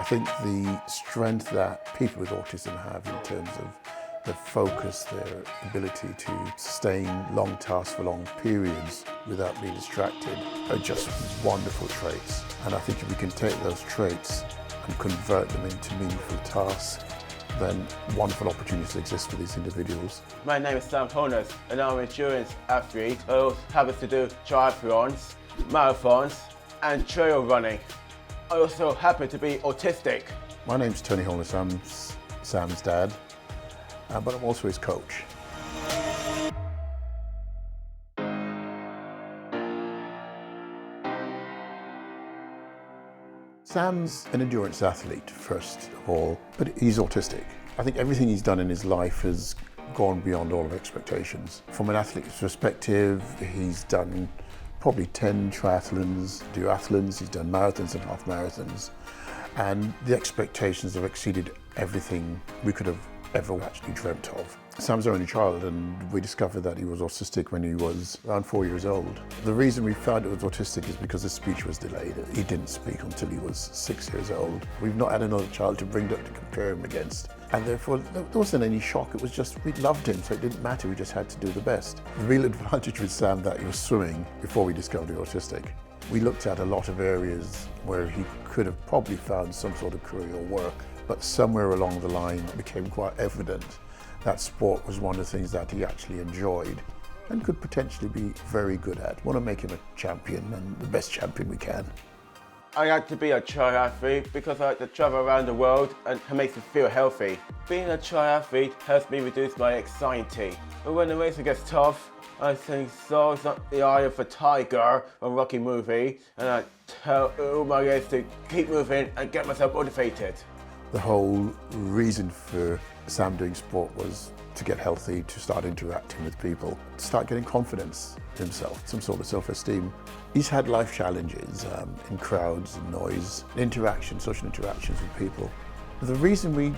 I think the strength that people with autism have in terms of their focus, their ability to sustain long tasks for long periods without being distracted are just wonderful traits. And I think if we can take those traits and convert them into meaningful tasks, then wonderful opportunities exist for these individuals. My name is Holness, and I'm an endurance athlete who happens to do triathlons, marathons, and trail running. I also happen to be autistic. My name's Tony Holness. I'm Sam's dad, but I'm also his coach. Sam's an endurance athlete, first of all, but he's autistic. I think everything he's done in his life has gone beyond all of expectations. From an athlete's perspective, he's done probably 10 triathlons, duathlons, he's done marathons and half marathons, and the expectations have exceeded everything we could have ever actually dreamt of. Sam's our only child, and we discovered that he was autistic when he was around 4 years old. The reason we found it was autistic is because his speech was delayed. He didn't speak until he was 6 years old. We've not had another child to bring up to compare him against, and therefore there wasn't any shock. It was just, we loved him, so it didn't matter, we just had to do the best. The real advantage with Sam that he was swimming before we discovered he was autistic. We looked at a lot of areas where he could have probably found some sort of career or work, but somewhere along the line it became quite evident that sport was one of the things that he actually enjoyed and could potentially be very good at. We want to make him a champion, and the best champion we can. I like to be a triathlete because I like to travel around the world and it makes me feel healthy. Being a triathlete helps me reduce my anxiety. But when the race gets tough, I sing songs like The Eye of a Tiger, a Rocky movie, and I tell all my guys to keep moving and get myself motivated. The whole reason for Sam doing sport was to get healthy, to start interacting with people, to start getting confidence in himself, some sort of self-esteem. He's had life challenges in crowds and noise, social interactions with people. The reason we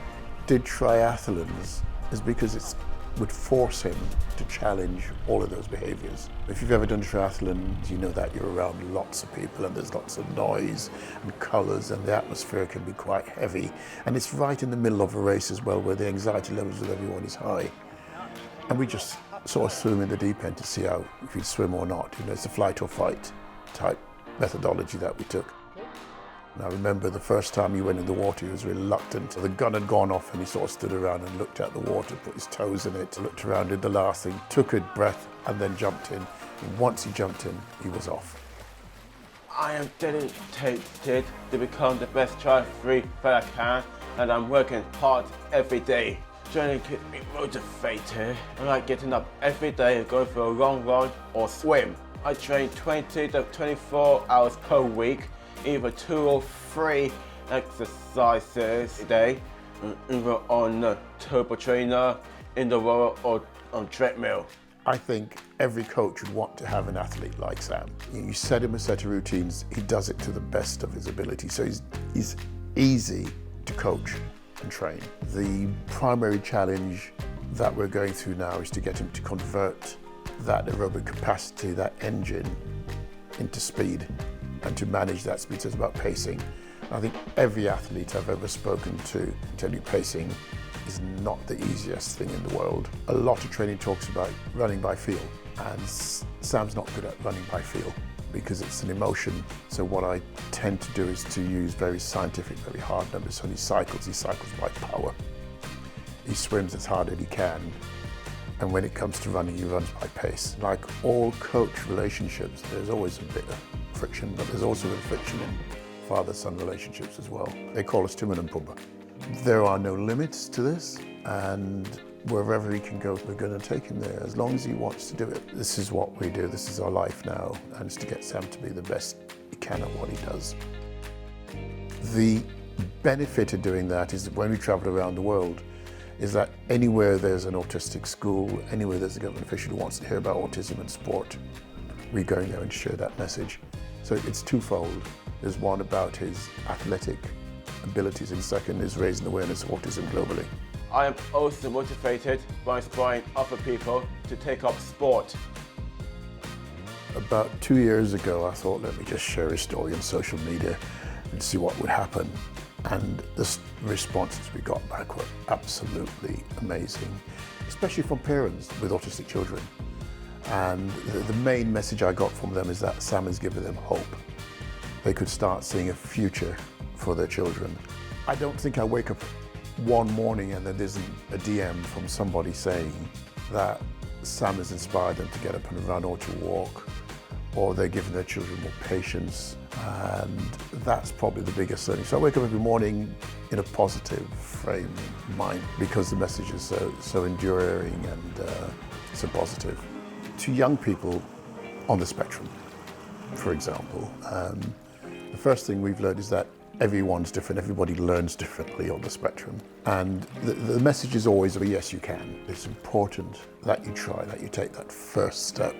did triathlons is because it would force him to challenge all of those behaviours. If you've ever done triathlon, you know that you're around lots of people and there's lots of noise and colours, and the atmosphere can be quite heavy. And it's right in the middle of a race as well, where the anxiety levels of everyone is high. And we just sort of threw him in the deep end to see if he'd swim or not. You know, it's a flight or fight type methodology that we took. And I remember the first time he went in the water, he was reluctant. The gun had gone off and he sort of stood around and looked at the water, put his toes in it, looked around, did the last thing, took a breath and then jumped in. And once he jumped in, he was off. I am dedicated to become the best triathlete that I can, and I'm working hard every day. Training keeps me motivated. I like getting up every day and going for a long run or swim. I train 20 to 24 hours per week, either 2 or 3 exercises a day, either on a turbo trainer, in the rower, or on treadmill. I think every coach would want to have an athlete like Sam. You set him a set of routines, he does it to the best of his ability, so he's easy to coach and train. The primary challenge that we're going through now is to get him to convert that aerobic capacity, that engine, into speed, and to manage that speed. So it's about pacing. I think every athlete I've ever spoken to tell you pacing is not the easiest thing in the world. A lot of training talks about running by feel, and Sam's not good at running by feel because it's an emotion. So what I tend to do is to use very scientific, very hard numbers. So when he cycles by power. He swims as hard as he can, and when it comes to running, he runs by pace. Like all coach relationships, there's always a bit of friction, but there's also a friction in father-son relationships as well. They call us Timon and Pumbaa. There are no limits to this, and wherever he can go, we're going to take him there as long as he wants to do it. This is what we do, this is our life now, and it's to get Sam to be the best he can at what he does. The benefit of doing that is that when we travel around the world, is that anywhere there's an autistic school, anywhere there's a government official who wants to hear about autism and sport, we go in there and share that message. So it's twofold. There's one about his athletic abilities, and second is raising awareness of autism globally. I am also motivated by inspiring other people to take up sport. About 2 years ago, I thought, let me just share his story on social media and see what would happen. And the responses we got back were absolutely amazing, especially from parents with autistic children. And the main message I got from them is that Sam has given them hope. They could start seeing a future for their children. I don't think I wake up one morning and then there's a DM from somebody saying that Sam has inspired them to get up and run or to walk, or they're giving their children more patience. And that's probably the biggest learning. So I wake up every morning in a positive frame of mind because the message is so enduring and so positive. To young people on the spectrum, for example, the first thing we've learned is that everyone's different, everybody learns differently on the spectrum. And the message is always, well, yes, you can. It's important that you try, that you take that first step.